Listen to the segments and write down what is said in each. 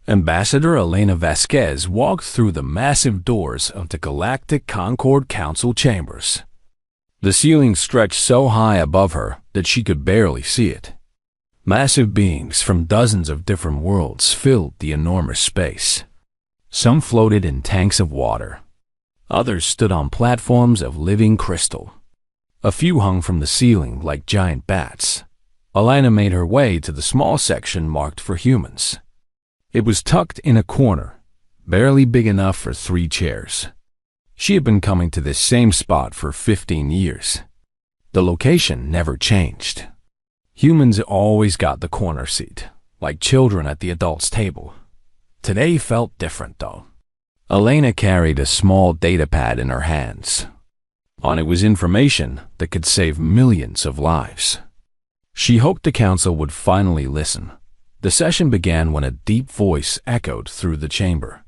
Ambassador Elena Vasquez walked through the massive doors of the Galactic Concord Council chambers. The ceiling stretched so high above her that she could barely see it. Massive beings from dozens of different worlds filled the enormous space. Some floated in tanks of water. Others stood on platforms of living crystal. A few hung from the ceiling like giant bats. Elena made her way to the small section marked for humans. It was tucked in a corner, barely big enough for 3 chairs. She had been coming to this same spot for 15 years. The location never changed. Humans always got the corner seat, like children at the adults' table. Today felt different, though. Elena carried a small data pad in her hands. On it was information that could save millions of lives. She hoped the council would finally listen. The session began when a deep voice echoed through the chamber.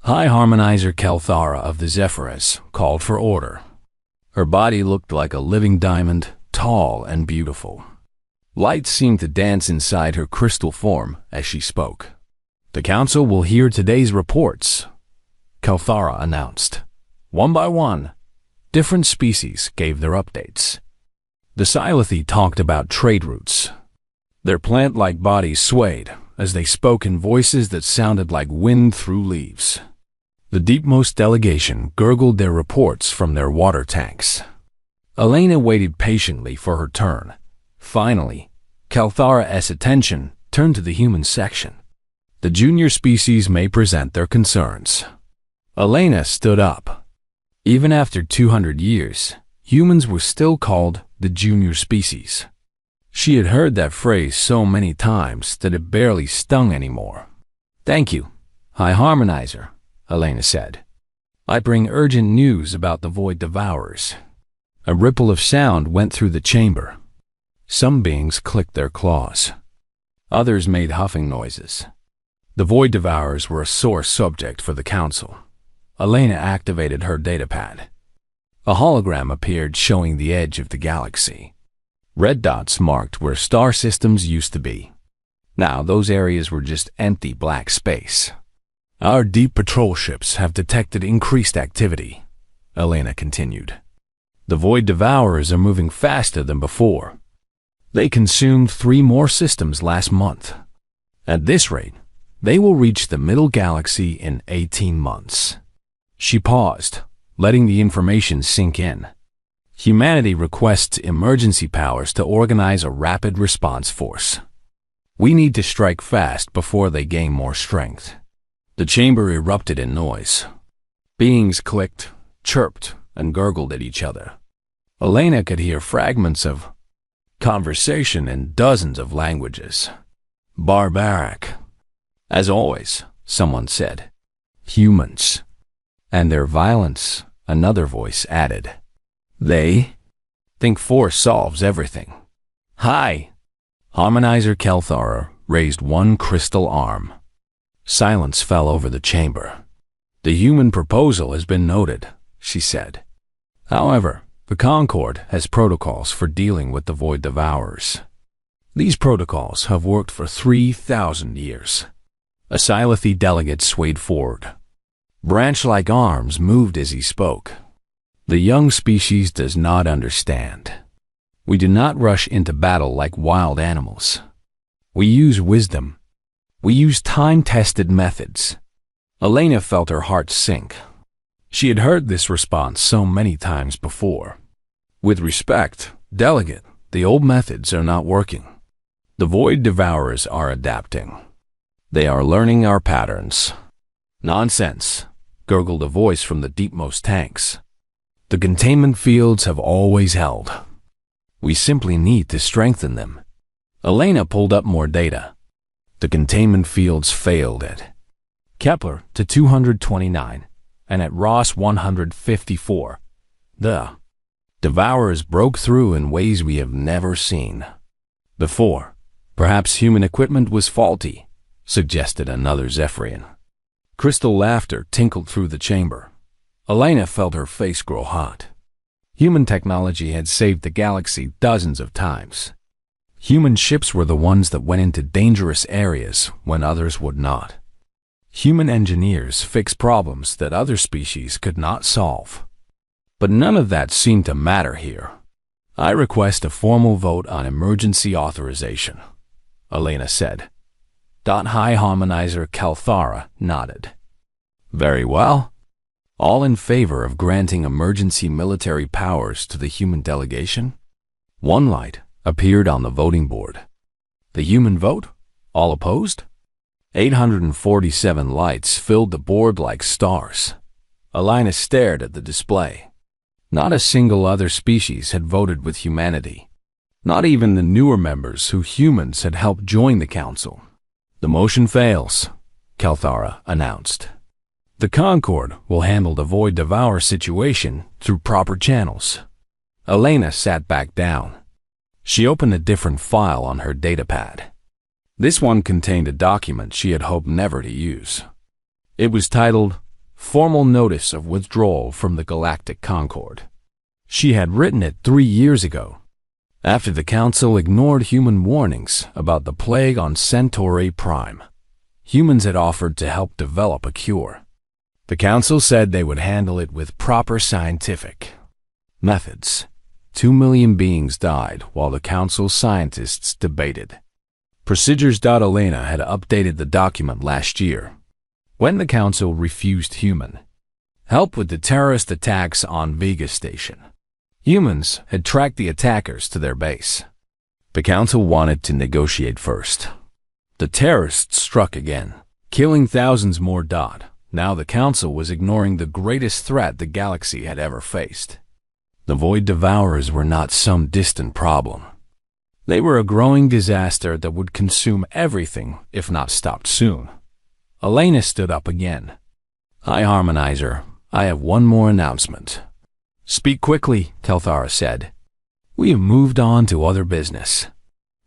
High Harmonizer Kelthara of the Zephyrs called for order. Her body looked like a living diamond, tall and beautiful. Light seemed to dance inside her crystal form as she spoke. "The council will hear today's reports," Kelthara announced. One by one, different species gave their updates. The Silithy talked about trade routes. Their plant-like bodies swayed as they spoke in voices that sounded like wind through leaves. The deepmost delegation gurgled their reports from their water tanks. Elena waited patiently for her turn. Finally, Kelthara's attention turned to the human section. "The junior species may present their concerns." Elena stood up. Even after 200 years, humans were still called the junior species. She had heard that phrase so many times that it barely stung anymore. "Thank you, High Harmonizer," Elena said. "I bring urgent news about the Void Devourers." A ripple of sound went through the chamber. Some beings clicked their claws. Others made huffing noises. The Void Devourers were a sore subject for the council. Elena activated her datapad. A hologram appeared showing the edge of the galaxy. Red dots marked where star systems used to be. Now those areas were just empty black space. "Our deep patrol ships have detected increased activity," Elena continued. "The Void Devourers are moving faster than before. They consumed 3 more systems last month. At this rate, they will reach the middle galaxy in 18 months. She paused, letting the information sink in. Humanity requests emergency powers to organize a rapid response force. We need to strike fast before they gain more strength. The chamber erupted in noise. Beings clicked, chirped, and gurgled at each other. Elena could hear fragments of conversation in dozens of languages. Barbaric. As always, someone said. Humans. And their violence, another voice added. They think force solves everything. Hi! Harmonizer Kelthara raised one crystal arm. Silence fell over the chamber. The human proposal has been noted, she said. However, the Concord has protocols for dealing with the Void Devourers. These protocols have worked for 3,000 years. A Silithy delegate swayed forward. Branch-like arms moved as he spoke. The young species does not understand. We do not rush into battle like wild animals. We use wisdom. We use time-tested methods. Elena felt her heart sink. She had heard this response so many times before. With respect, delegate, the old methods are not working. The Void Devourers are adapting. They are learning our patterns. Nonsense, gurgled a voice from the deepmost tanks. The containment fields have always held. We simply need to strengthen them. Elena pulled up more data. The containment fields failed at Kepler to 229 and at Ross 154. The Devourers broke through in ways we have never seen before. Perhaps human equipment was faulty, suggested another Zephyrian. Crystal laughter tinkled through the chamber. Elena felt her face grow hot. Human technology had saved the galaxy dozens of times. Human ships were the ones that went into dangerous areas when others would not. Human engineers fix problems that other species could not solve. But none of that seemed to matter here. I request a formal vote on emergency authorization, Elena said. High Harmonizer Kalthara nodded. Very well. All in favor of granting emergency military powers to the human delegation? One light appeared on the voting board. The human vote? All opposed? 847 lights filled the board like stars. Elena stared at the display. Not a single other species had voted with humanity. Not even the newer members who humans had helped join the council. The motion fails, Kalthara announced. The Concord will handle the Void Devour situation through proper channels. Elena sat back down. She opened a different file on her datapad. This one contained a document she had hoped never to use. It was titled, Formal Notice of Withdrawal from the Galactic Concord. She had written it 3 years ago, after the Council ignored human warnings about the plague on Centauri Prime. Humans had offered to help develop a cure. The Council said they would handle it with proper scientific methods. 2 million beings died while the Council scientists debated. Procedures. Elena had updated the document last year, when the Council refused human help with the terrorist attacks on Vega Station. Humans had tracked the attackers to their base. The Council wanted to negotiate first. The terrorists struck again, killing thousands more. Now the Council was ignoring the greatest threat the galaxy had ever faced. The Void Devourers were not some distant problem. They were a growing disaster that would consume everything if not stopped soon. Elena stood up again. High Harmonizer, I have one more announcement. Speak quickly, Kalthara said. We have moved on to other business.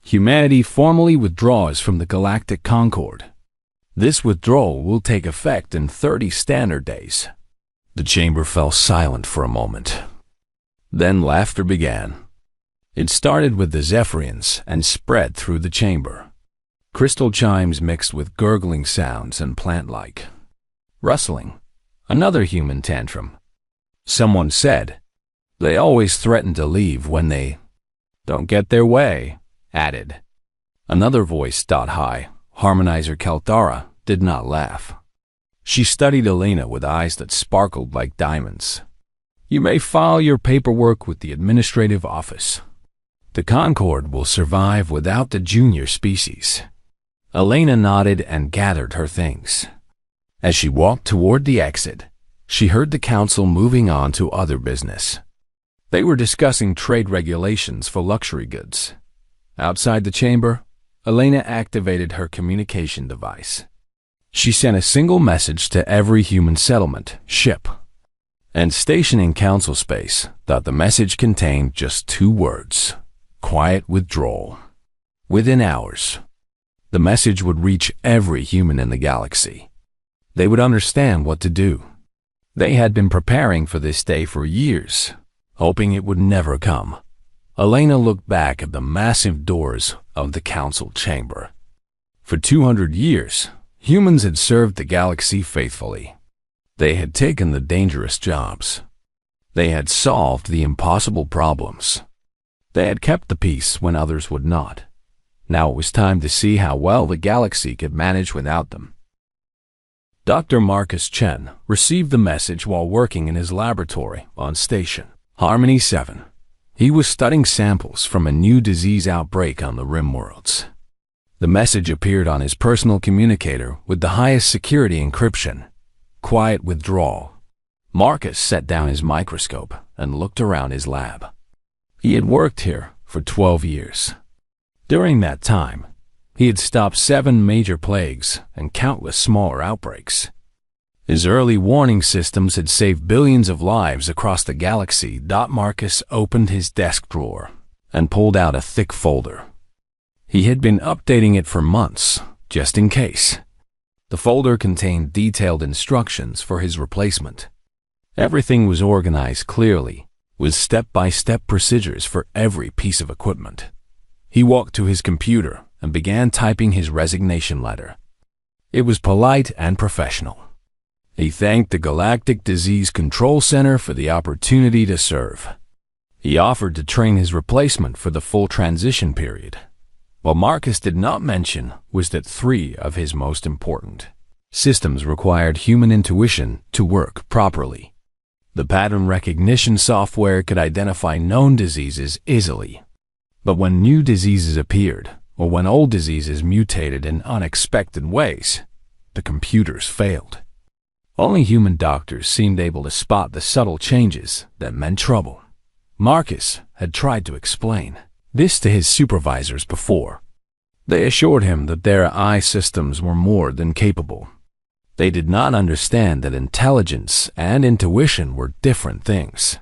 Humanity formally withdraws from the Galactic Concord. This withdrawal will take effect in 30 standard days. The chamber fell silent for a moment. Then laughter began. It started with the Zephyrians and spread through the chamber. Crystal chimes mixed with gurgling sounds and plant-like rustling. Another human tantrum. Someone said, they always threaten to leave when they don't get their way, added. Another voice. High Harmonizer Kalthara did not laugh. She studied Elena with eyes that sparkled like diamonds. You may file your paperwork with the administrative office. The Concord will survive without the junior species. Elena nodded and gathered her things. As she walked toward the exit, she heard the Council moving on to other business. They were discussing trade regulations for luxury goods. Outside the chamber, Elena activated her communication device. She sent a single message to every human settlement ship and station in Council space. The message contained just 2 words: quiet withdrawal. Within hours, the message would reach every human in the galaxy. They would understand what to do. They had been preparing for this day for years, hoping it would never come. Elena looked back at the massive doors of the Council chamber. For 200 years, humans had served the galaxy faithfully. They had taken the dangerous jobs. They had solved the impossible problems. They had kept the peace when others would not. Now it was time to see how well the galaxy could manage without them. Dr. Marcus Chen received the message while working in his laboratory on Station Harmony 7. He was studying samples from a new disease outbreak on the Rim worlds. The message appeared on his personal communicator with the highest security encryption: quiet withdrawal. Marcus set down his microscope and looked around his lab. He had worked here for 12 years. During that time, he had stopped 7 major plagues and countless smaller outbreaks. His early warning systems had saved billions of lives across the galaxy. Marcus opened his desk drawer and pulled out a thick folder. He had been updating it for months, just in case. The folder contained detailed instructions for his replacement. Everything was organized clearly, with step-by-step procedures for every piece of equipment. He walked to his computer and began typing his resignation letter. It was polite and professional. He thanked the Galactic Disease Control Center for the opportunity to serve. He offered to train his replacement for the full transition period. What Marcus did not mention was that 3 of his most important systems required human intuition to work properly. The pattern recognition software could identify known diseases easily. But when new diseases appeared, or when old diseases mutated in unexpected ways, the computers failed. Only human doctors seemed able to spot the subtle changes that meant trouble. Marcus had tried to explain this to his supervisors before. They assured him that their eye systems were more than capable. They did not understand that intelligence and intuition were different things.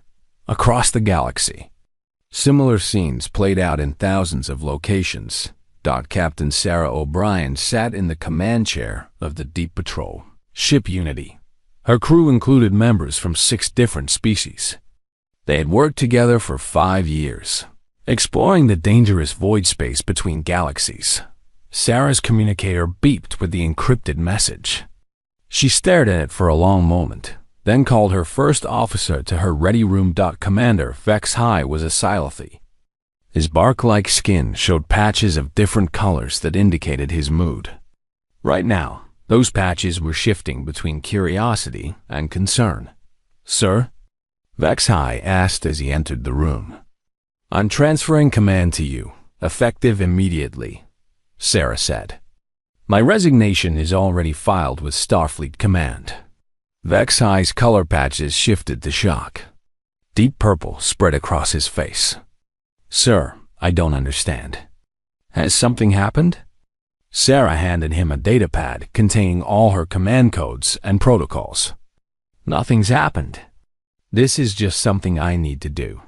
Across the galaxy, similar scenes played out in thousands of locations. Captain Sarah O'Brien sat in the command chair of the Deep Patrol ship Unity. Her crew included members from 6 different species. They had worked together for 5 years, exploring the dangerous void space between galaxies. Sarah's communicator beeped with the encrypted message. She stared at it for a long moment, then called her first officer to her ready room. Commander Vex High was a Silothy. His bark-like skin showed patches of different colors that indicated his mood. Right now, those patches were shifting between curiosity and concern. "Sir?" Vex High asked as he entered the room. "I'm transferring command to you, effective immediately," Sarah said. "My resignation is already filed with Starfleet Command." Vex High's color patches shifted to shock. Deep purple spread across his face. "Sir, I don't understand. Has something happened?" Sarah handed him a datapad containing all her command codes and protocols. "Nothing's happened. This is just something I need to do."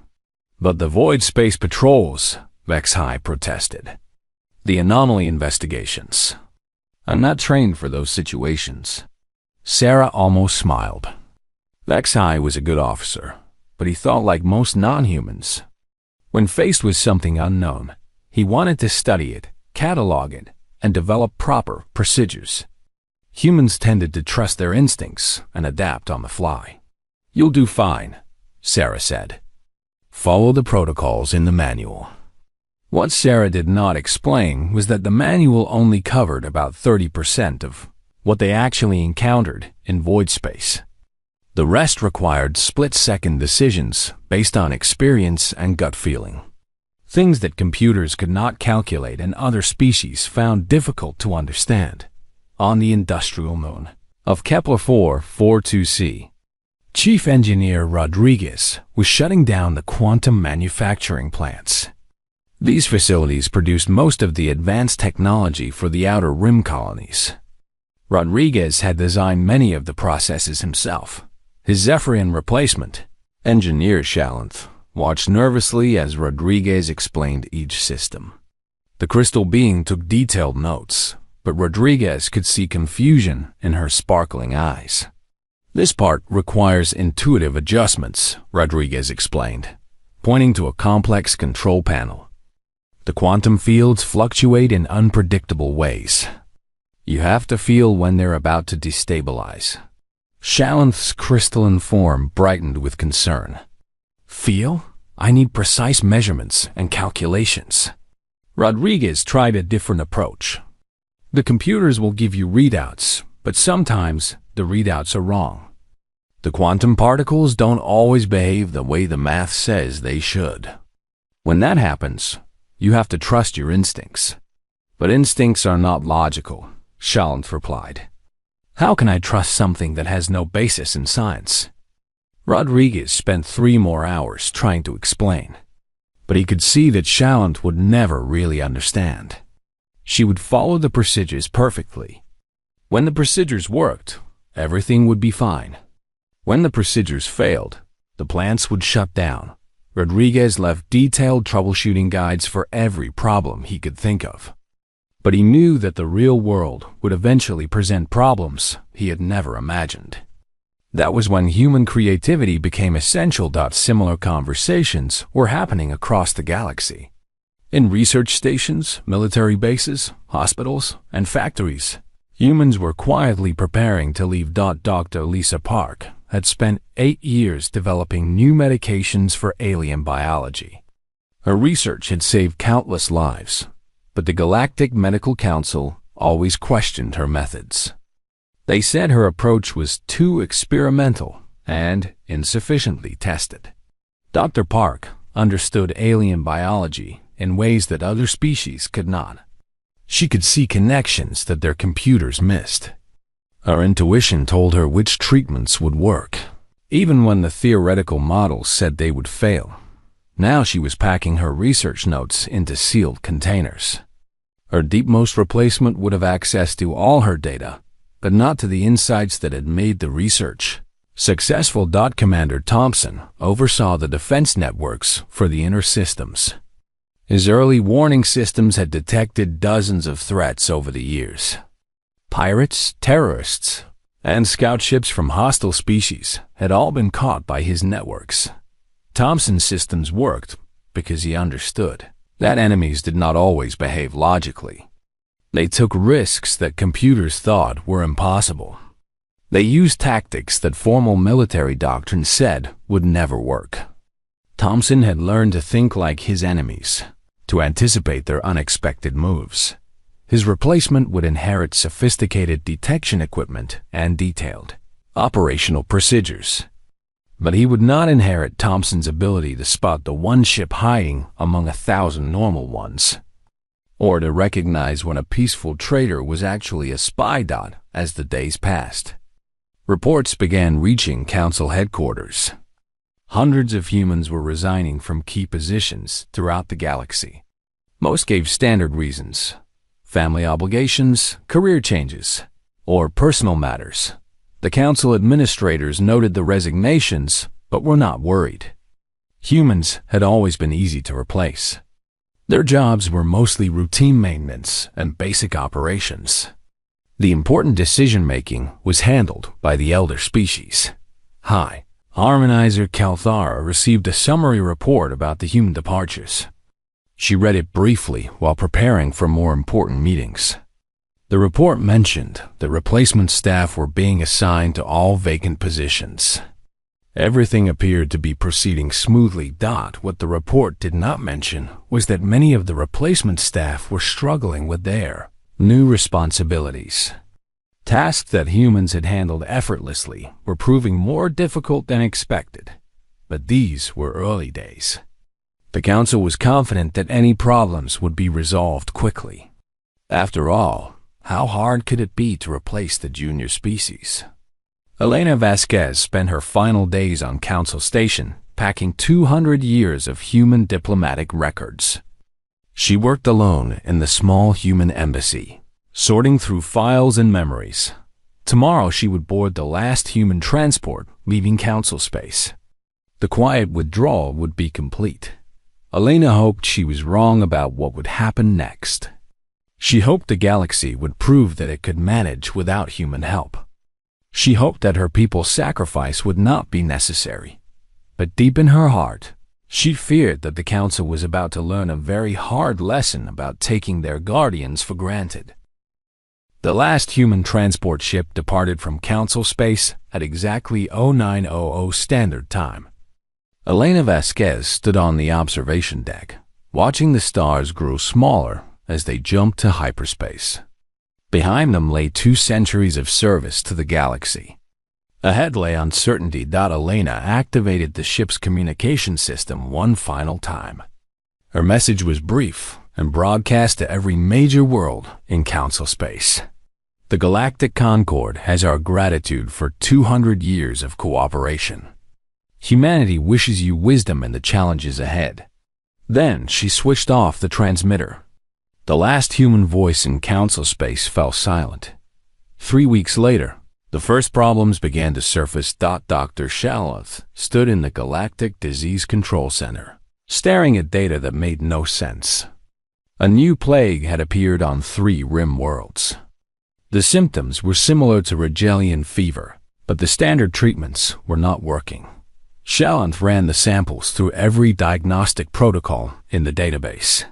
"But the Void Space Patrols," Vex High protested. "The anomaly investigations. I'm not trained for those situations." Sarah almost smiled. Vex High was a good officer, but he thought like most non-humans. When faced with something unknown, he wanted to study it, catalog it, and develop proper procedures. Humans tended to trust their instincts and adapt on the fly. "You'll do fine," Sarah said. "Follow the protocols in the manual." What Sarah did not explain was that the manual only covered about 30% of what they actually encountered in void space. The rest required split-second decisions based on experience and gut feeling. Things that computers could not calculate and other species found difficult to understand. On the industrial moon of Kepler 442c, Chief Engineer Rodriguez was shutting down the quantum manufacturing plants. These facilities produced most of the advanced technology for the outer rim colonies. Rodriguez had designed many of the processes himself. His Zephyrian replacement, Engineer Shalanth, watched nervously as Rodriguez explained each system. The crystal being took detailed notes, but Rodriguez could see confusion in her sparkling eyes. "This part requires intuitive adjustments," Rodriguez explained, pointing to a complex control panel. "The quantum fields fluctuate in unpredictable ways. You have to feel when they're about to destabilize." Shalanth's crystalline form brightened with concern. "Feel? I need precise measurements and calculations." Rodriguez tried a different approach. "The computers will give you readouts, but sometimes the readouts are wrong. The quantum particles don't always behave the way the math says they should. When that happens, you have to trust your instincts." "But instincts are not logical," Shalanth replied. "How can I trust something that has no basis in science?" Rodriguez spent 3 more hours trying to explain, but he could see that Shalanth would never really understand. She would follow the procedures perfectly. When the procedures worked, everything would be fine. When the procedures failed, the plants would shut down. Rodriguez left detailed troubleshooting guides for every problem he could think of. But he knew that the real world would eventually present problems he had never imagined. That was when human creativity became essential. Similar conversations were happening across the galaxy. In research stations, military bases, hospitals, and factories, Humans were quietly preparing to leave. Dr. Lisa Park had spent 8 years developing new medications for alien biology. Her research had saved countless lives, but the Galactic Medical Council always questioned her methods. They said her approach was too experimental and insufficiently tested. Dr. Park understood alien biology in ways that other species could not. She could see connections that their computers missed. Her intuition told her which treatments would work, even when the theoretical models said they would fail. Now she was packing her research notes into sealed containers. Her deepmost replacement would have access to all her data, but not to the insights that had made the research successful. Commander Thompson oversaw the defense networks for the inner systems. His early warning systems had detected dozens of threats over the years. Pirates, terrorists, and scout ships from hostile species had all been caught by his networks. Thompson's systems worked because he understood that enemies did not always behave logically. They took risks that computers thought were impossible. They used tactics that formal military doctrine said would never work. Thompson had learned to think like his enemies, to anticipate their unexpected moves. His replacement would inherit sophisticated detection equipment and detailed operational procedures. But he would not inherit Thompson's ability to spot the one ship hiding among 1,000 normal ones, or to recognize when a peaceful trader was actually a spy. As the days passed, reports began reaching Council headquarters. Hundreds of humans were resigning from key positions throughout the galaxy. Most gave standard reasons: family obligations, career changes, or personal matters. The Council administrators noted the resignations, but were not worried. Humans had always been easy to replace. Their jobs were mostly routine maintenance and basic operations. The important decision-making was handled by the elder species. High Harmonizer Kalthara received a summary report about the human departures. She read it briefly while preparing for more important meetings. The report mentioned that replacement staff were being assigned to all vacant positions. Everything appeared to be proceeding smoothly. What the report did not mention was that many of the replacement staff were struggling with their new responsibilities. Tasks that humans had handled effortlessly were proving more difficult than expected, but these were early days. The Council was confident that any problems would be resolved quickly. After all, how hard could it be to replace the junior species? Elena Vasquez spent her final days on Council Station, packing 200 years of human diplomatic records. She worked alone in the small human embassy, sorting through files and memories. Tomorrow she would board the last human transport leaving Council space. The quiet withdrawal would be complete. Elena hoped she was wrong about what would happen next. She hoped the galaxy would prove that it could manage without human help. She hoped that her people's sacrifice would not be necessary. But deep in her heart, she feared that the Council was about to learn a very hard lesson about taking their guardians for granted. The last human transport ship departed from Council space at exactly 0900 Standard Time. Elena Vasquez stood on the observation deck, watching the stars grow smaller as they jumped to hyperspace. Behind them lay 2 centuries of service to the galaxy. Ahead lay uncertainty. Elena activated the ship's communication system one final time. Her message was brief and broadcast to every major world in Council space. The Galactic Concord has our gratitude for 200 years of cooperation. Humanity wishes you wisdom in the challenges ahead. Then she switched off the transmitter. The last human voice in Council space fell silent. 3 weeks later, the first problems began to surface. Dr. Shaloth stood in the Galactic Disease Control Center, staring at data that made no sense. A new plague had appeared on 3 rim worlds. The symptoms were similar to Rigelian fever, but the standard treatments were not working. Shaloth ran the samples through every diagnostic protocol in the database.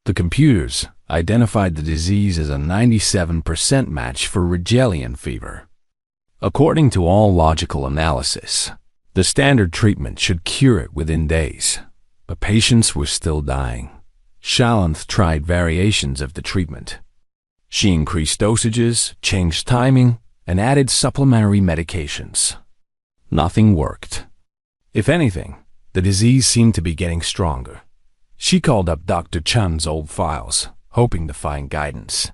The computers identified the disease as a 97% match for Rigelian fever. According to all logical analysis, the standard treatment should cure it within days, but patients were still dying. Shalanth tried variations of the treatment. She increased dosages, changed timing, and added supplementary medications. Nothing worked. If anything, the disease seemed to be getting stronger. She called up Dr. Chun's old files, hoping to find guidance.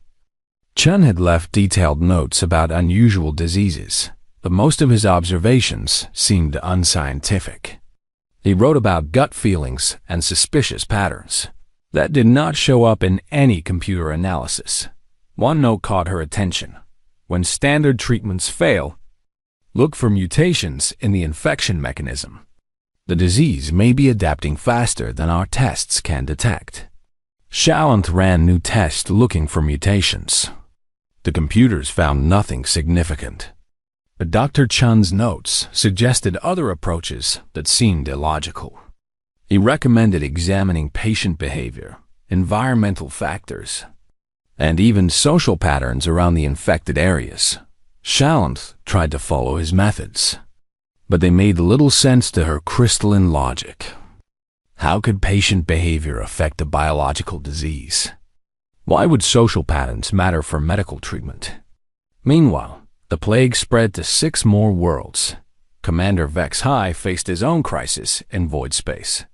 Chun had left detailed notes about unusual diseases, but most of his observations seemed unscientific. He wrote about gut feelings and suspicious patterns that did not show up in any computer analysis. One note caught her attention. When standard treatments fail, look for mutations in the infection mechanism. The disease may be adapting faster than our tests can detect. Shalanth ran new tests looking for mutations. The computers found nothing significant. But Dr. Chun's notes suggested other approaches that seemed illogical. He recommended examining patient behavior, environmental factors, and even social patterns around the infected areas. Shalanth tried to follow his methods, but they made little sense to her crystalline logic. How could patient behavior affect a biological disease? Why would social patterns matter for medical treatment? Meanwhile, the plague spread to 6 more worlds. Commander Vex High faced his own crisis in void space.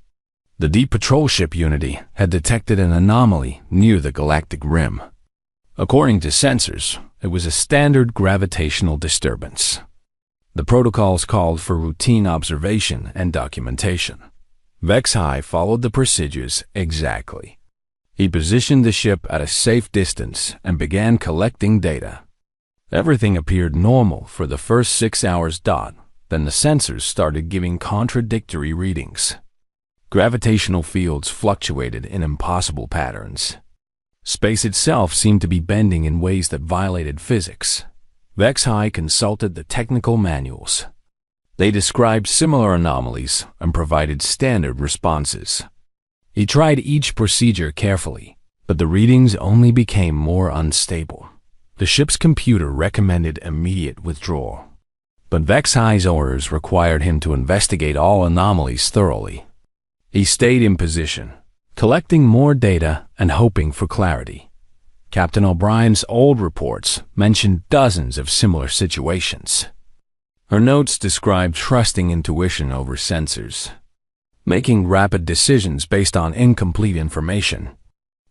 The Deep Patrol ship Unity had detected an anomaly near the galactic rim. According to sensors, it was a standard gravitational disturbance. The protocols called for routine observation and documentation. Vex High followed the procedures exactly. He positioned the ship at a safe distance and began collecting data. Everything appeared normal for the first 6 hours. Then the sensors started giving contradictory readings. Gravitational fields fluctuated in impossible patterns. Space itself seemed to be bending in ways that violated physics. Vex High consulted the technical manuals. They described similar anomalies and provided standard responses. He tried each procedure carefully, but the readings only became more unstable. The ship's computer recommended immediate withdrawal, but Vex High's orders required him to investigate all anomalies thoroughly. He stayed in position, collecting more data and hoping for clarity. Captain O'Brien's old reports mentioned dozens of similar situations. Her notes described trusting intuition over sensors, making rapid decisions based on incomplete information,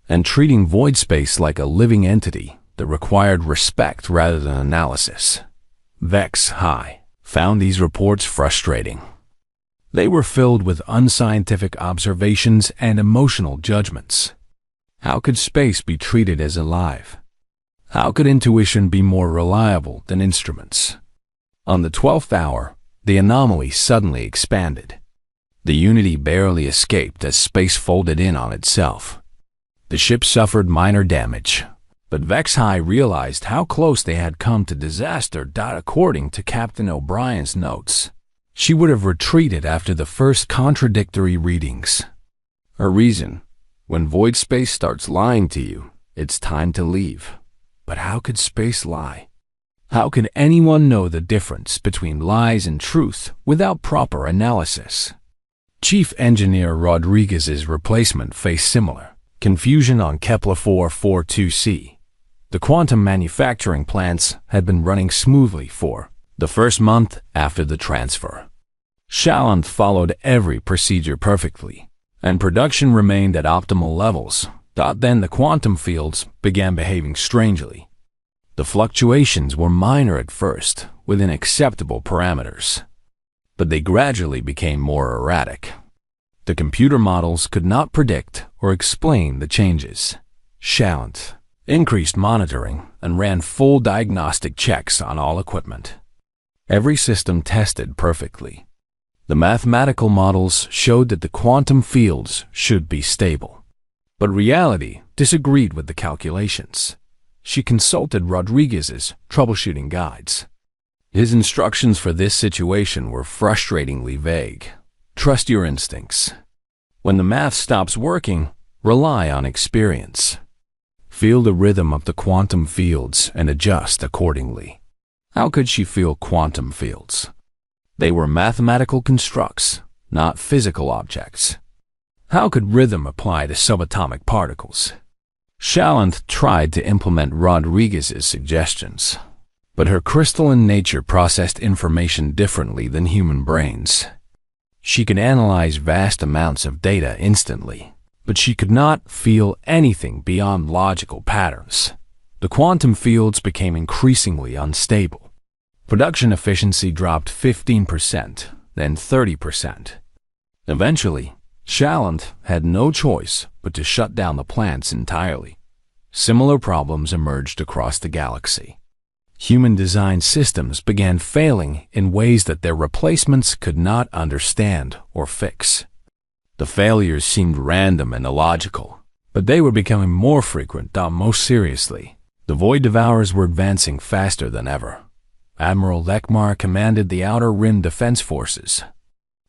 and treating void space like a living entity that required respect rather than analysis. Vex High found these reports frustrating. They were filled with unscientific observations and emotional judgments. How could space be treated as alive? How could intuition be more reliable than instruments? On the 12th hour, the anomaly suddenly expanded. The Unity barely escaped as space folded in on itself. The ship suffered minor damage, but Vex High realized how close they had come to disaster. According to Captain O'Brien's notes, she would have retreated after the first contradictory readings. Her reason: when void space starts lying to you, it's time to leave. But how could space lie? How could anyone know the difference between lies and truth without proper analysis? Chief Engineer Rodriguez's replacement faced similar confusion on Kepler 442c. The quantum manufacturing plants had been running smoothly for the first month after the transfer. Shalanth followed every procedure perfectly, and production remained at optimal levels. Then the quantum fields began behaving strangely. The fluctuations were minor at first, within acceptable parameters, but they gradually became more erratic. The computer models could not predict or explain the changes. Shalanth increased monitoring and ran full diagnostic checks on all equipment. Every system tested perfectly. The mathematical models showed that the quantum fields should be stable, but reality disagreed with the calculations. She consulted Rodriguez's troubleshooting guides. His instructions for this situation were frustratingly vague. Trust your instincts. When the math stops working, rely on experience. feel the rhythm of the quantum fields and adjust accordingly. How could she feel quantum fields? They were mathematical constructs, not physical objects. How could rhythm apply to subatomic particles? Shallant tried to implement Rodriguez's suggestions, but her crystalline nature processed information differently than human brains. She could analyze vast amounts of data instantly, but she could not feel anything beyond logical patterns. The quantum fields became increasingly unstable. Production efficiency dropped 15%, then 30%. Eventually, Shallant had no choice but to shut down the plants entirely. Similar problems emerged across the galaxy. Human-designed systems began failing in ways that their replacements could not understand or fix. The failures seemed random and illogical, but they were becoming more frequent. Most seriously, the Void Devourers were advancing faster than ever. Admiral Lekmar commanded the Outer Rim Defense Forces.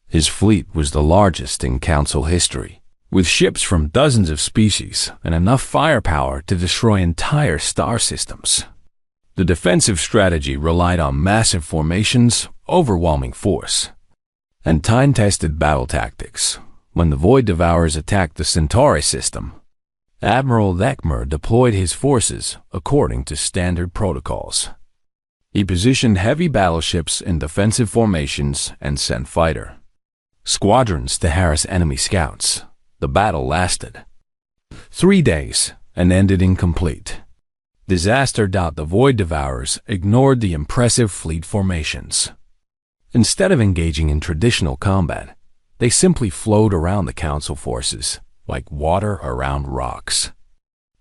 His fleet was the largest in Council history, with ships from dozens of species and enough firepower to destroy entire star systems. The defensive strategy relied on massive formations, overwhelming force, and time-tested battle tactics. When the Void Devourers attacked the Centauri system, Admiral Lekmar deployed his forces according to standard protocols. He positioned heavy battleships in defensive formations and sent fighter squadrons to harass enemy scouts. The battle lasted 3 days and ended incomplete. Disaster. The Void Devourers ignored the impressive fleet formations. Instead of engaging in traditional combat, they simply flowed around the Council forces like water around rocks.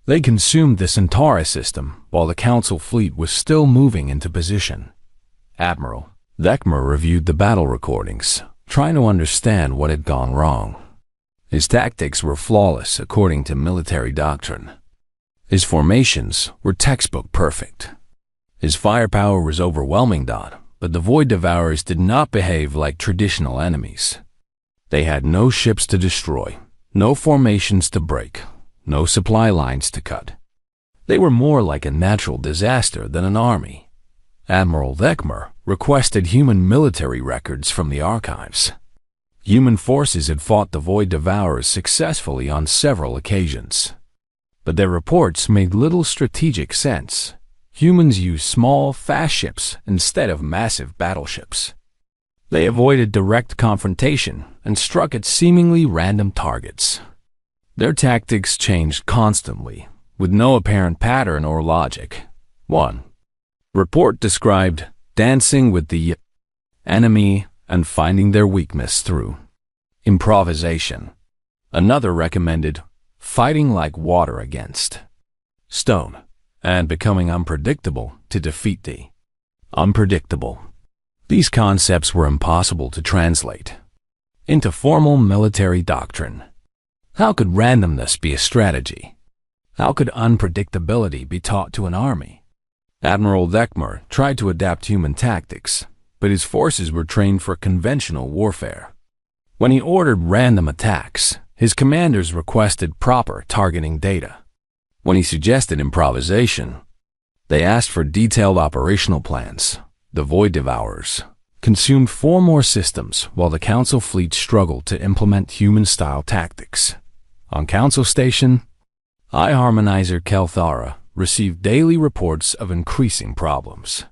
They consumed the Centauri system while the Council fleet was still moving into position. Admiral Lekmar reviewed the battle recordings, trying to understand what had gone wrong. His tactics were flawless according to military doctrine. His formations were textbook perfect. His firepower was overwhelming. But the Void Devourers did not behave like traditional enemies. They had no ships to destroy, no formations to break, no supply lines to cut. They were more like a natural disaster than an army. Admiral Lekmar requested human military records from the archives. Human forces had fought the Void Devourers successfully on several occasions, but their reports made little strategic sense. Humans used small, fast ships instead of massive battleships. They avoided direct confrontation and struck at seemingly random targets. Their tactics changed constantly, with no apparent pattern or logic. 1. Report described dancing with the enemy and finding their weakness through improvisation. Another recommended fighting like water against stone and becoming unpredictable to defeat the unpredictable. These concepts were impossible to translate into formal military doctrine. How could randomness be a strategy? How could unpredictability be taught to an army? Admiral Lekmar tried to adapt human tactics, but his forces were trained for conventional warfare. When he ordered random attacks, his commanders requested proper targeting data. When he suggested improvisation, they asked for detailed operational plans. The Void Devourers consumed 4 more systems while the Council fleet struggled to implement human-style tactics. On Council Station, iHarmonizer Kelthara received daily reports of increasing problems.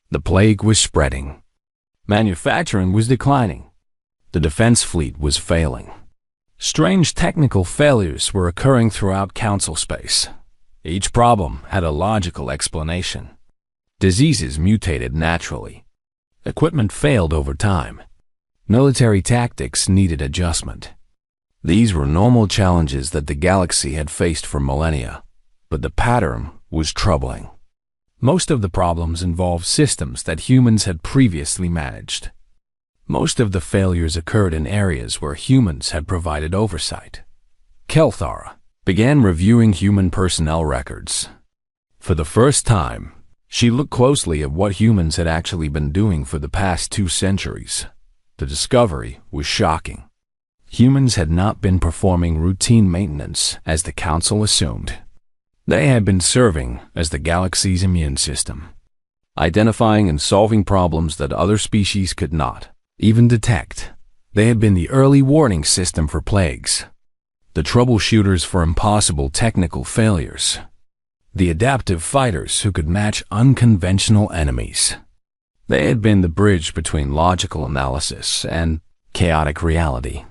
The plague was spreading. Manufacturing was declining. The defense fleet was failing. Strange technical failures were occurring throughout Council space. Each problem had a logical explanation. Diseases mutated naturally. Equipment failed over time. Military tactics needed adjustment. These were normal challenges that the galaxy had faced for millennia, but the pattern was troubling. Most of the problems involved systems that humans had previously managed. Most of the failures occurred in areas where humans had provided oversight. Kelthara began reviewing human personnel records. For the first time, she looked closely at what humans had actually been doing for the past 2 centuries. The discovery was shocking. Humans had not been performing routine maintenance as the Council assumed. They had been serving as the galaxy's immune system, identifying and solving problems that other species could not even detect. They had been the early warning system for plagues, the troubleshooters for impossible technical failures, the adaptive fighters who could match unconventional enemies. They had been the bridge between logical analysis and chaotic reality.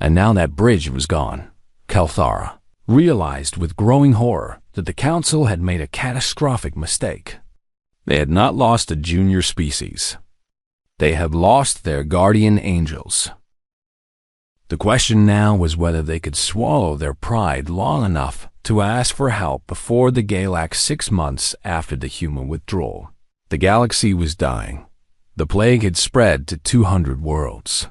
And now that bridge was gone. Kelthara realized with growing horror that the Council had made a catastrophic mistake. They had not lost a junior species. They had lost their guardian angels. The question now was whether they could swallow their pride long enough to ask for help before the Galact 6 months after the human withdrawal. The galaxy was dying. The plague had spread to 200 worlds.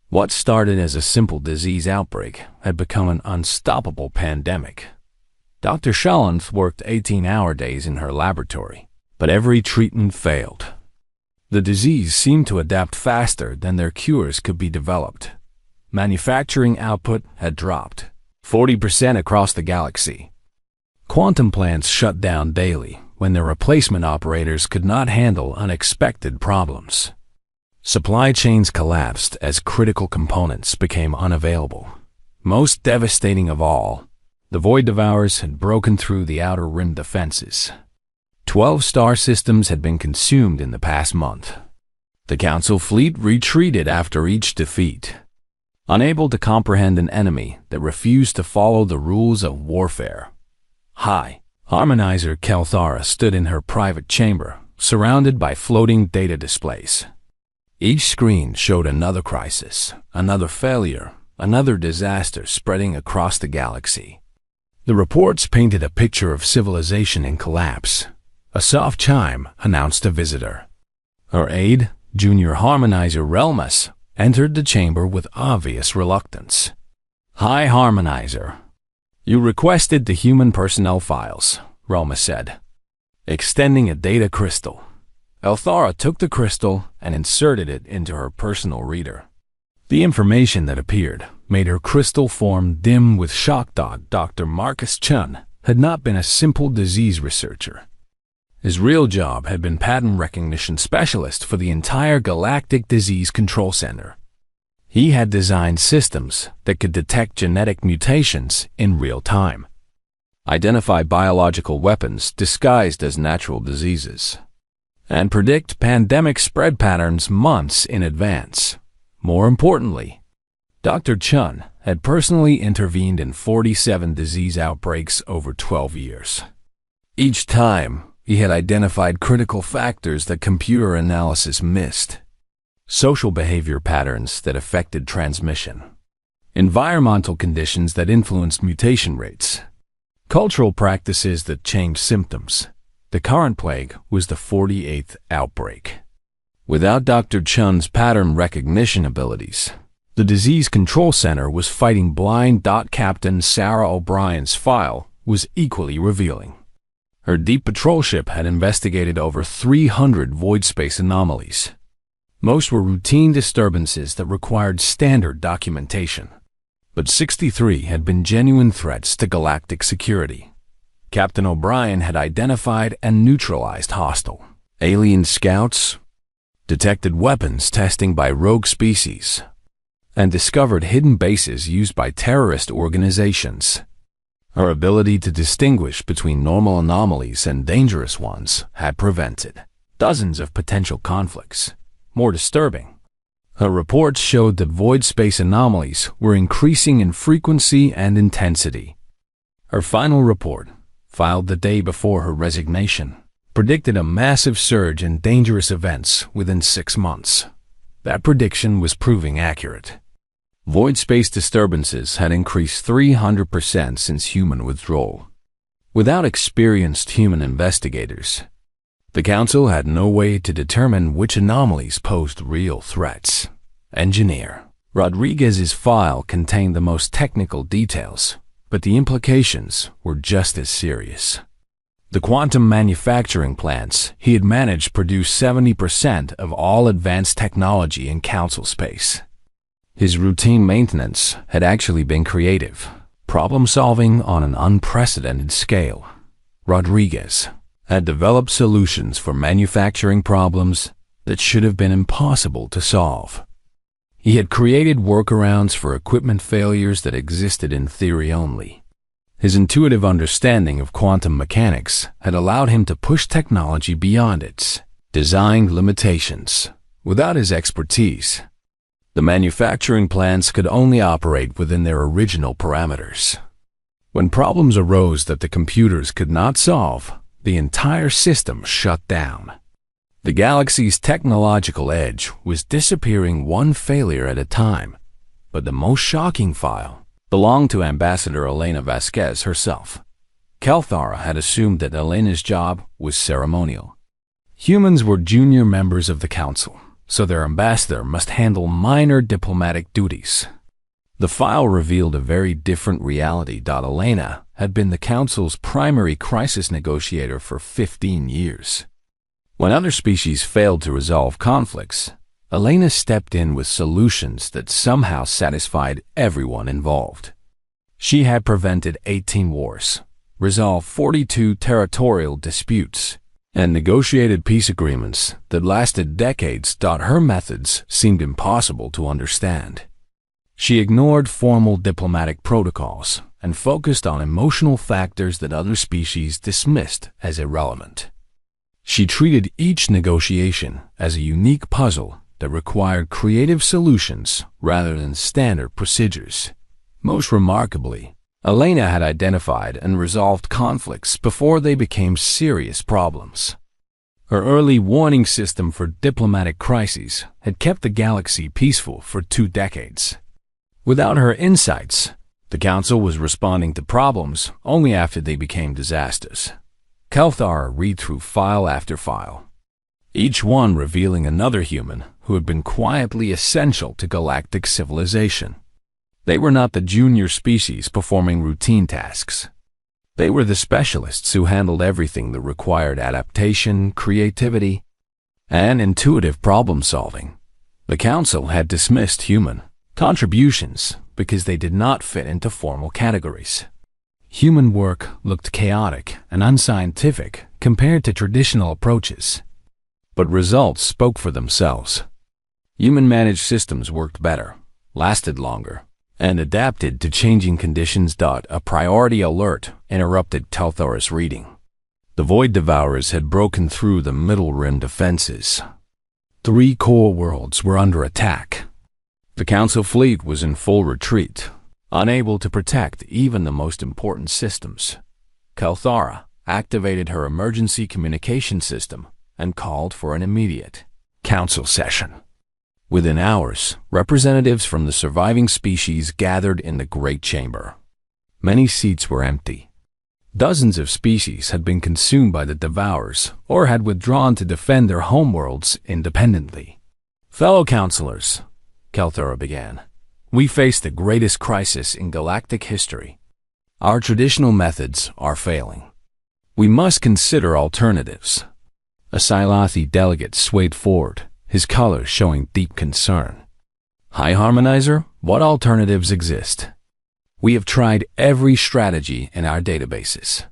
What started as a simple disease outbreak had become an unstoppable pandemic. Dr. Shallanth worked 18-hour days in her laboratory, but every treatment failed. The disease seemed to adapt faster than their cures could be developed. Manufacturing output had dropped 40% across the galaxy. Quantum plants shut down daily when their replacement operators could not handle unexpected problems. Supply chains collapsed as critical components became unavailable. Most devastating of all, the Void Devourers had broken through the Outer Rim defenses. 12 star systems had been consumed in the past month. The Council fleet retreated after each defeat, unable to comprehend an enemy that refused to follow the rules of warfare. High Harmonizer Kelthara stood in her private chamber, surrounded by floating data displays. Each screen showed another crisis, another failure, another disaster spreading across the galaxy. The reports painted a picture of civilization in collapse. A soft chime announced a visitor. Her aide, Junior Harmonizer Relmus, entered the chamber with obvious reluctance. "Hi, Harmonizer. You requested the human personnel files," Relmus said, extending a data crystal. Elthara took the crystal and inserted it into her personal reader. The information that appeared made her crystal form dim with shock. Dr. Marcus Chun had not been a simple disease researcher. His real job had been pattern recognition specialist for the entire Galactic Disease Control Center. He had designed systems that could detect genetic mutations in real time, identify biological weapons disguised as natural diseases, and predict pandemic spread patterns months in advance. More importantly, Dr. Chun had personally intervened in 47 disease outbreaks over 12 years. Each time, he had identified critical factors that computer analysis missed. Social behavior patterns that affected transmission, environmental conditions that influenced mutation rates, cultural practices that changed symptoms. The current plague was the 48th outbreak. Without Dr. Chun's pattern recognition abilities, the Disease Control Center was fighting blind. Captain Sarah O'Brien's file was equally revealing. Her deep patrol ship had investigated over 300 void space anomalies. Most were routine disturbances that required standard documentation, but 63 had been genuine threats to galactic security. Captain O'Brien had identified and neutralized hostile alien scouts, detected weapons testing by rogue species, and discovered hidden bases used by terrorist organizations. Her ability to distinguish between normal anomalies and dangerous ones had prevented dozens of potential conflicts. More disturbing, her reports showed that void space anomalies were increasing in frequency and intensity. Her final report, filed the day before her resignation, predicted a massive surge in dangerous events within 6 months. That prediction was proving accurate. Void space disturbances had increased 300% since human withdrawal. Without experienced human investigators, the Council had no way to determine which anomalies posed real threats. Engineer Rodriguez's file contained the most technical details, but the implications were just as serious. The quantum manufacturing plants he had managed produced 70% of all advanced technology in Council space. His routine maintenance had actually been creative, problem-solving on an unprecedented scale. Rodriguez, had developed solutions for manufacturing problems that should have been impossible to solve. He had created workarounds for equipment failures that existed in theory only. His intuitive understanding of quantum mechanics had allowed him to push technology beyond its designed limitations. Without his expertise, the manufacturing plants could only operate within their original parameters. When problems arose that the computers could not solve, the entire system shut down. The galaxy's technological edge was disappearing one failure at a time, but the most shocking file belonged to Ambassador Elena Vasquez herself. Kelthara had assumed that Elena's job was ceremonial. Humans were junior members of the council, so their ambassador must handle minor diplomatic duties. The file revealed a very different reality. Elena had been the council's primary crisis negotiator for 15 years. When other species failed to resolve conflicts, Elena stepped in with solutions that somehow satisfied everyone involved. She had prevented 18 wars, resolved 42 territorial disputes, and negotiated peace agreements that lasted decades. Her methods seemed impossible to understand. She ignored formal diplomatic protocols and focused on emotional factors that other species dismissed as irrelevant. She treated each negotiation as a unique puzzle that required creative solutions rather than standard procedures. Most remarkably, Elena had identified and resolved conflicts before they became serious problems. Her early warning system for diplomatic crises had kept the galaxy peaceful for 2 decades. Without her insights, the Council was responding to problems only after they became disasters. Kelthar read through file after file, each one revealing another human who had been quietly essential to galactic civilization. They were not the junior species performing routine tasks. They were the specialists who handled everything that required adaptation, creativity, and intuitive problem-solving. The Council had dismissed human contributions because they did not fit into formal categories. Human work looked chaotic and unscientific compared to traditional approaches, but results spoke for themselves. Human-managed systems worked better, lasted longer, and adapted to changing conditions. A priority alert interrupted Telthar's reading. The Void Devourers had broken through the Middle Rim defenses. 3 core worlds were under attack. The Council fleet was in full retreat, unable to protect even the most important systems. Kelthara activated her emergency communication system and called for an immediate council session. Within hours, representatives from the surviving species gathered in the Great Chamber. Many seats were empty. Dozens of species had been consumed by the Devourers or had withdrawn to defend their homeworlds independently. Fellow councilors, Kelthara began, we face the greatest crisis in galactic history. Our traditional methods are failing. We must consider alternatives. A Silathi delegate swayed forward, his colors showing deep concern. High Harmonizer, what alternatives exist? We have tried every strategy in our databases.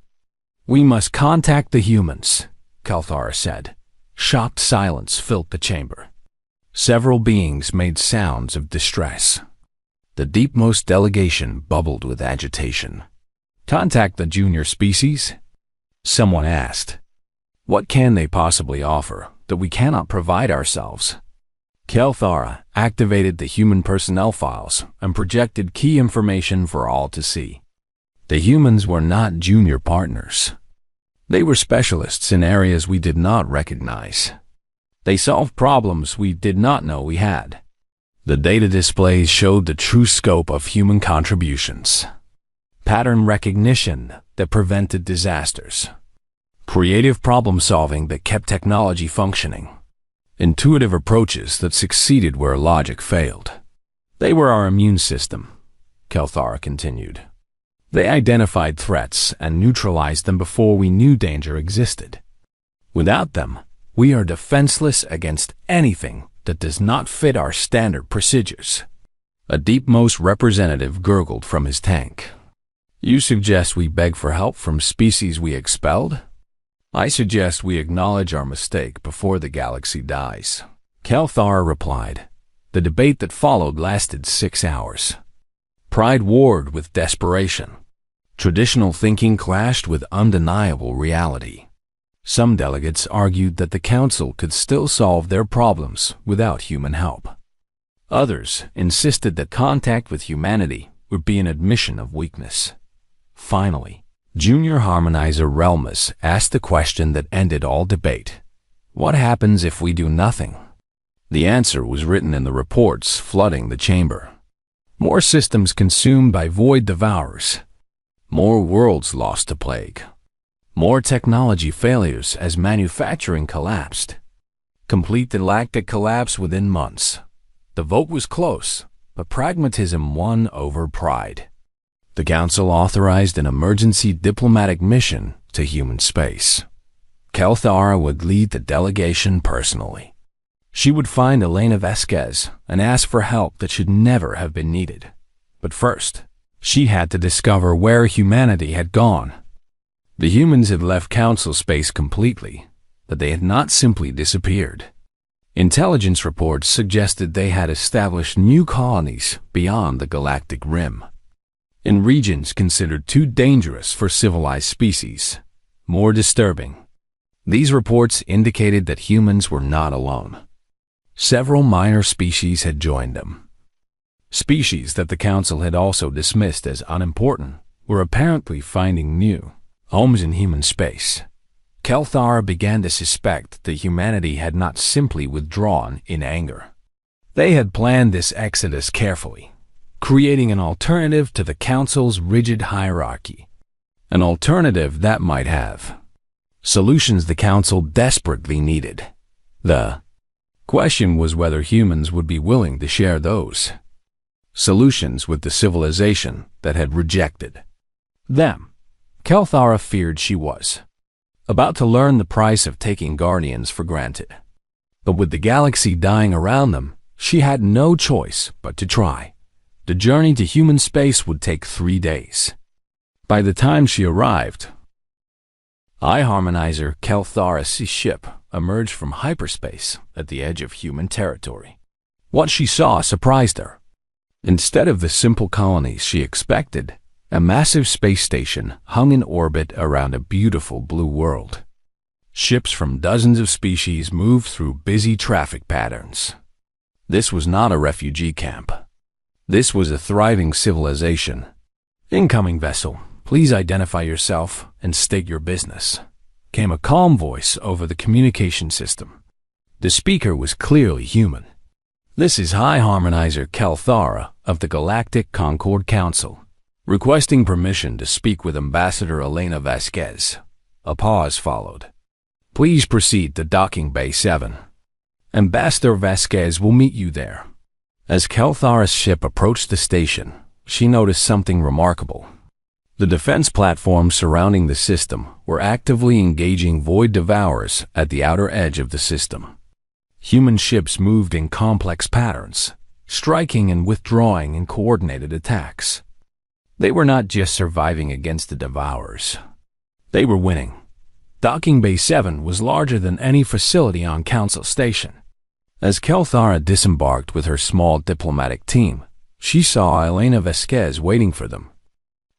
We must contact the humans, Kelthara said. Shocked silence filled the chamber. Several beings made sounds of distress. The deepmost delegation bubbled with agitation. Contact the junior species? Someone asked. What can they possibly offer that we cannot provide ourselves? Kelthara activated the human personnel files and projected key information for all to see. The humans were not junior partners. They were specialists in areas we did not recognize. They solved problems we did not know we had. The data displays showed the true scope of human contributions. Pattern recognition that prevented disasters. Creative problem-solving that kept technology functioning. Intuitive approaches that succeeded where logic failed. They were our immune system, Kelthara continued. They identified threats and neutralized them before we knew danger existed. Without them, we are defenseless against anything that does not fit our standard procedures. A deepmost representative gurgled from his tank. You suggest we beg for help from species we expelled? I suggest we acknowledge our mistake before the galaxy dies. Kelthar replied. The debate that followed lasted 6 hours. Pride warred with desperation. Traditional thinking clashed with undeniable reality. Some delegates argued that the Council could still solve their problems without human help. Others insisted that contact with humanity would be an admission of weakness. Finally, Junior Harmonizer Relmus asked the question that ended all debate. What happens if we do nothing? The answer was written in the reports flooding the chamber. More systems consumed by void devourers. More worlds lost to plague. More technology failures as manufacturing collapsed. Complete galactic collapse within months. The vote was close, but pragmatism won over pride. The Council authorized an emergency diplomatic mission to human space. Kelthara would lead the delegation personally. She would find Elena Vasquez and ask for help that should never have been needed. But first, she had to discover where humanity had gone. The humans had left Council space completely, but they had not simply disappeared. Intelligence reports suggested they had established new colonies beyond the galactic rim, in regions considered too dangerous for civilized species. More disturbing, these reports indicated that humans were not alone. Several minor species had joined them. Species that the Council had also dismissed as unimportant were apparently finding new homes in human space. Kelthar began to suspect that humanity had not simply withdrawn in anger. They had planned this exodus carefully, creating an alternative to the Council's rigid hierarchy. An alternative that might have solutions the Council desperately needed. The question was whether humans would be willing to share those solutions with the civilization that had rejected them. Kelthara feared she was about to learn the price of taking Guardians for granted. But with the galaxy dying around them, she had no choice but to try. The journey to human space would take 3 days. By the time she arrived, I-Harmonizer Kelthara's ship emerged from hyperspace at the edge of human territory. What she saw surprised her. Instead of the simple colonies she expected, a massive space station hung in orbit around a beautiful blue world. Ships from dozens of species moved through busy traffic patterns. This was not a refugee camp. This was a thriving civilization. Incoming vessel, please identify yourself and state your business, came a calm voice over the communication system. The speaker was clearly human. This is High Harmonizer Kelthara of the Galactic Concord Council, requesting permission to speak with Ambassador Elena Vasquez. A pause followed. Please proceed to Docking Bay 7. Ambassador Vasquez will meet you there. As Kelthara's ship approached the station, she noticed something remarkable. The defense platforms surrounding the system were actively engaging void devourers at the outer edge of the system. Human ships moved in complex patterns, striking and withdrawing in coordinated attacks. They were not just surviving against the devourers. They were winning. Docking Bay 7 was larger than any facility on Council Station. As Kelthara disembarked with her small diplomatic team, she saw Elena Vasquez waiting for them.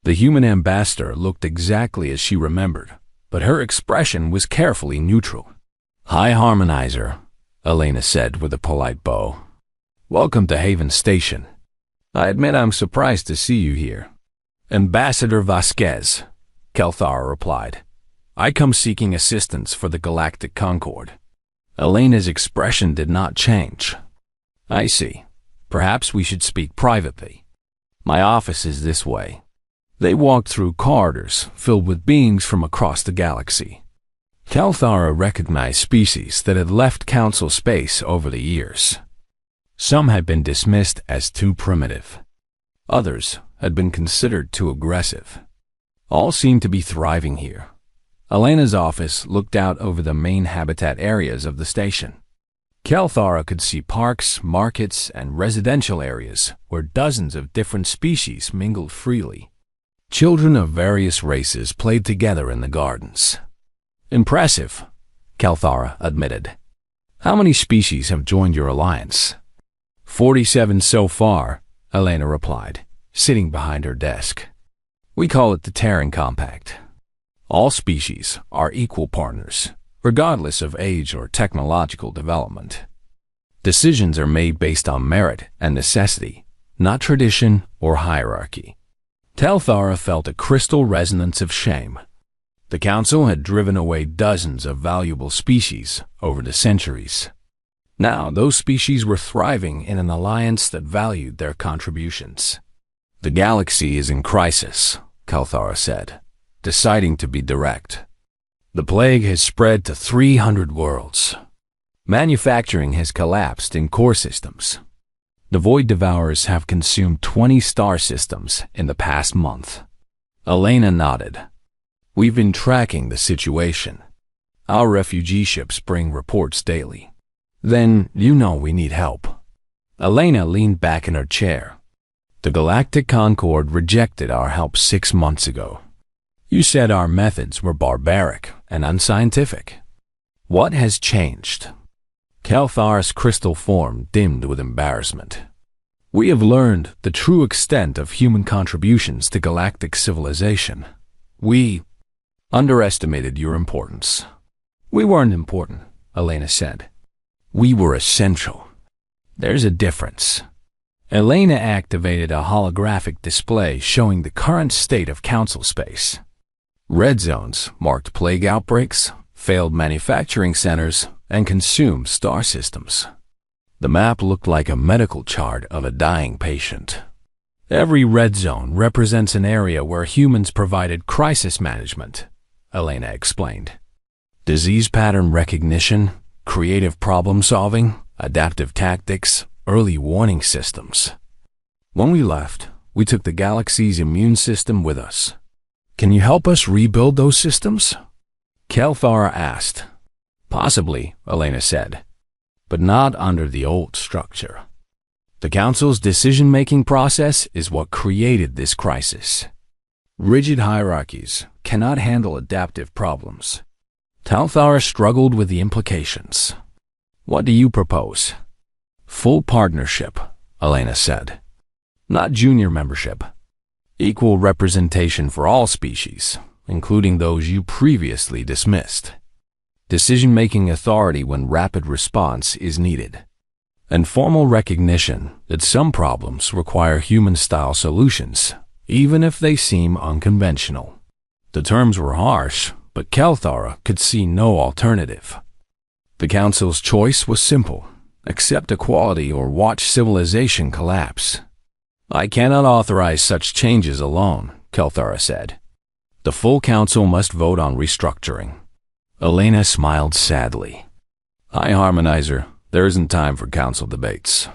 The human ambassador looked exactly as she remembered, but her expression was carefully neutral. High Harmonizer, Elena said with a polite bow. Welcome to Haven Station. I admit I'm surprised to see you here. Ambassador Vasquez, Kelthara replied. I come seeking assistance for the Galactic Concord. Elena's expression did not change. I see. Perhaps we should speak privately. My office is this way. They walked through corridors filled with beings from across the galaxy. Kelthara recognized species that had left Council space over the years. Some had been dismissed as too primitive. Others had been considered too aggressive. All seemed to be thriving here. Elena's office looked out over the main habitat areas of the station. Kelthara could see parks, markets, and residential areas where dozens of different species mingled freely. Children of various races played together in the gardens. Impressive, Kalthara admitted. How many species have joined your alliance? 47 so far, Elena replied, sitting behind her desk. We call it the Terran Compact. All species are equal partners, regardless of age or technological development. Decisions are made based on merit and necessity, not tradition or hierarchy. Kalthara felt a crystal resonance of shame. The Council had driven away dozens of valuable species over the centuries. Now those species were thriving in an alliance that valued their contributions. The galaxy is in crisis, Kalthara said, deciding to be direct. The plague has spread to 300 worlds. Manufacturing has collapsed in core systems. The Void Devourers have consumed 20 star systems in the past month. Elena nodded. We've been tracking the situation. Our refugee ships bring reports daily. Then you know we need help. Elena leaned back in her chair. The Galactic Concord rejected our help 6 months ago. You said our methods were barbaric and unscientific. What has changed? Kalthara's crystal form dimmed with embarrassment. We have learned the true extent of human contributions to galactic civilization. We underestimated your importance. We weren't important, Elena said. We were essential. There's a difference. Elena activated a holographic display showing the current state of Council space. Red zones marked plague outbreaks, failed manufacturing centers, and consumed star systems. The map looked like a medical chart of a dying patient. Every red zone represents an area where humans provided crisis management, Elena explained. Disease pattern recognition, creative problem solving, adaptive tactics, early warning systems. When we left, we took the galaxy's immune system with us. Can you help us rebuild those systems? Kalthara asked. Possibly, Elena said, but not under the old structure. The Council's decision-making process is what created this crisis. Rigid hierarchies cannot handle adaptive problems. Kalthara struggled with the implications. What do you propose? Full partnership, Elena said. Not junior membership. Equal representation for all species, including those you previously dismissed. Decision-making authority when rapid response is needed. And formal recognition that some problems require human-style solutions, even if they seem unconventional. The terms were harsh, but Kalthara could see no alternative. The Council's choice was simple: accept equality or watch civilization collapse. I cannot authorize such changes alone, Kalthara said. The full Council must vote on restructuring. Elena smiled sadly. High Harmonizer, there isn't time for Council debates.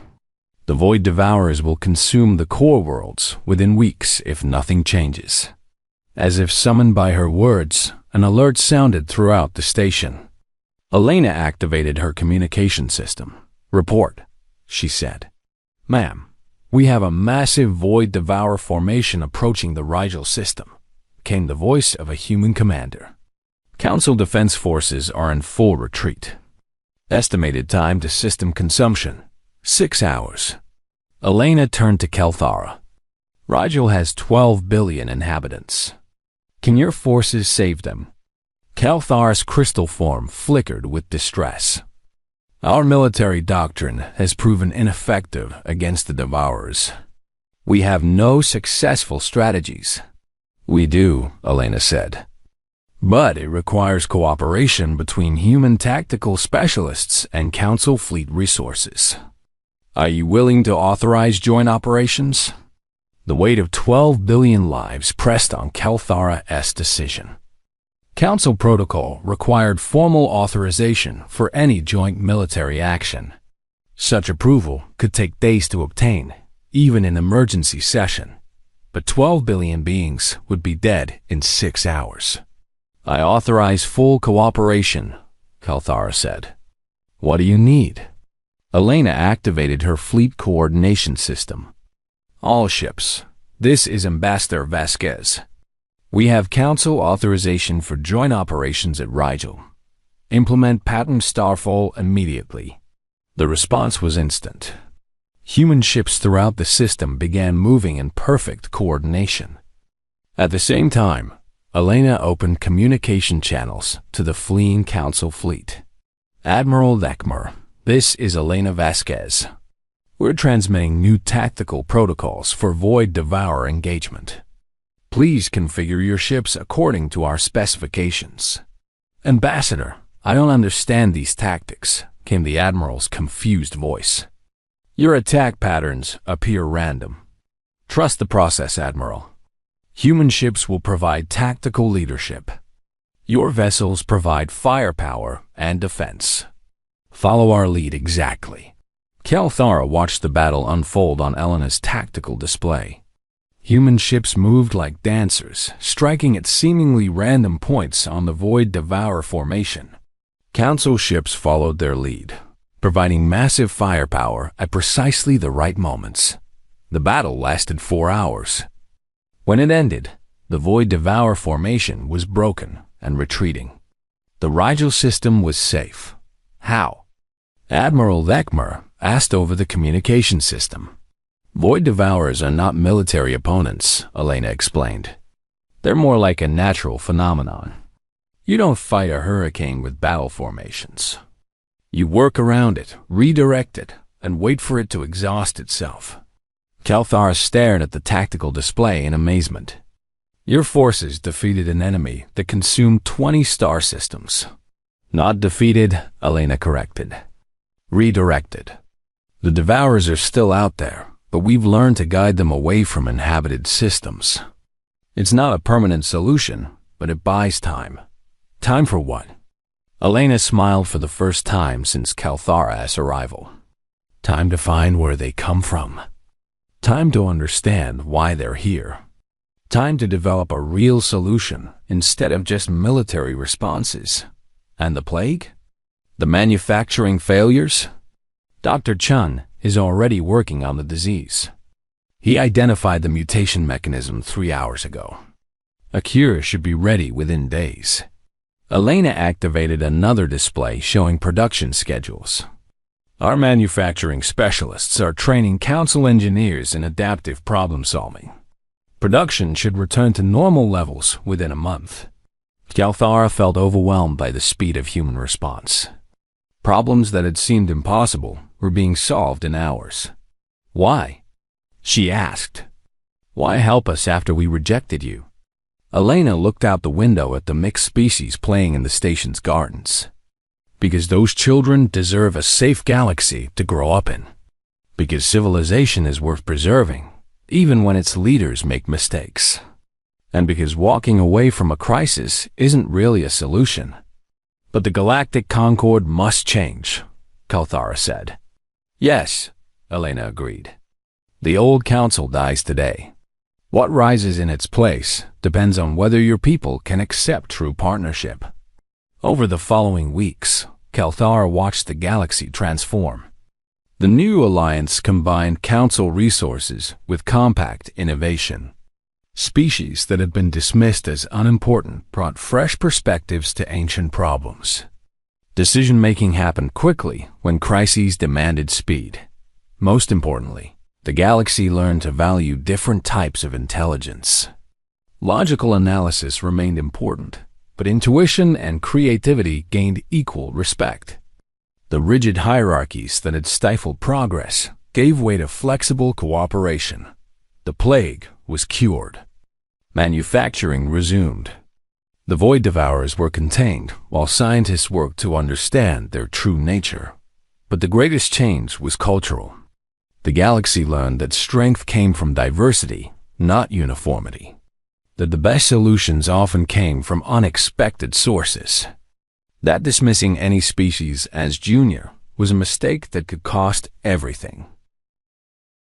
The Void Devourers will consume the core worlds within weeks if nothing changes. As if summoned by her words, an alert sounded throughout the station. Elena activated her communication system. Report, she said. Ma'am, we have a massive Void Devourer formation approaching the Rigel system, came the voice of a human commander. Council defense forces are in full retreat. Estimated time to system consumption, 6 hours. Elena turned to Kalthara. Rigel has 12 billion inhabitants. Can your forces save them? Kalthara's crystal form flickered with distress. Our military doctrine has proven ineffective against the Devourers. We have no successful strategies. We do, Elena said. But it requires cooperation between human tactical specialists and Council fleet resources. Are you willing to authorize joint operations? The weight of 12 billion lives pressed on Kalthara's decision. Council protocol required formal authorization for any joint military action. Such approval could take days to obtain, even in emergency session. But 12 billion beings would be dead in 6 hours. I authorize full cooperation, Kalthara said. What do you need? Elena activated her fleet coordination system. All ships. This is Ambassador Vasquez. We have Council authorization for joint operations at Rigel. Implement pattern starfall immediately. The response was instant. Human ships throughout the system began moving in perfect coordination. At the same time, Elena opened communication channels to the fleeing Council fleet. Admiral Lekmer, this is Elena Vasquez. We're transmitting new tactical protocols for Void Devourer engagement. Please configure your ships according to our specifications. Ambassador, I don't understand these tactics, came the Admiral's confused voice. Your attack patterns appear random. Trust the process, Admiral. Human ships will provide tactical leadership. Your vessels provide firepower and defense. Follow our lead exactly. Kelthara watched the battle unfold on Elena's tactical display. Human ships moved like dancers, striking at seemingly random points on the Void Devourer formation. Council ships followed their lead, providing massive firepower at precisely the right moments. The battle lasted 4 hours. When it ended, the Void Devourer formation was broken and retreating. The Rigel system was safe. How? Admiral Lekmer asked over the communication system. Void Devourers are not military opponents, Elena explained. They're more like a natural phenomenon. You don't fight a hurricane with battle formations. You work around it, redirect it, and wait for it to exhaust itself. Kelthar stared at the tactical display in amazement. Your forces defeated an enemy that consumed 20 star systems. Not defeated, Elena corrected. Redirected. The Devourers are still out there, but we've learned to guide them away from inhabited systems. It's not a permanent solution, but it buys time. Time for what? Elena smiled for the first time since Kelthara's arrival. Time to find where they come from. Time to understand why they're here. Time to develop a real solution instead of just military responses. And the plague? The manufacturing failures? Dr. Chun is already working on the disease. He identified the mutation mechanism 3 hours ago. A cure should be ready within days. Elena activated another display showing production schedules. Our manufacturing specialists are training Council engineers in adaptive problem solving. Production should return to normal levels within a month. Kelthara felt overwhelmed by the speed of human response. Problems that had seemed impossible were being solved in hours. Why? She asked. Why help us after we rejected you? Elena looked out the window at the mixed species playing in the station's gardens. Because those children deserve a safe galaxy to grow up in. Because civilization is worth preserving, even when its leaders make mistakes. And because walking away from a crisis isn't really a solution. But the Galactic Concord must change, Kelthara said. Yes, Elena agreed. The old Council dies today. What rises in its place depends on whether your people can accept true partnership. Over the following weeks, Kelthara watched the galaxy transform. The new alliance combined Council resources with compact innovation. Species that had been dismissed as unimportant brought fresh perspectives to ancient problems. Decision-making happened quickly when crises demanded speed. Most importantly, the galaxy learned to value different types of intelligence. Logical analysis remained important, but intuition and creativity gained equal respect. The rigid hierarchies that had stifled progress gave way to flexible cooperation. The plague was cured. Manufacturing resumed. The Void Devourers were contained while scientists worked to understand their true nature. But the greatest change was cultural. The galaxy learned that strength came from diversity, not uniformity. That the best solutions often came from unexpected sources. That dismissing any species as junior was a mistake that could cost everything.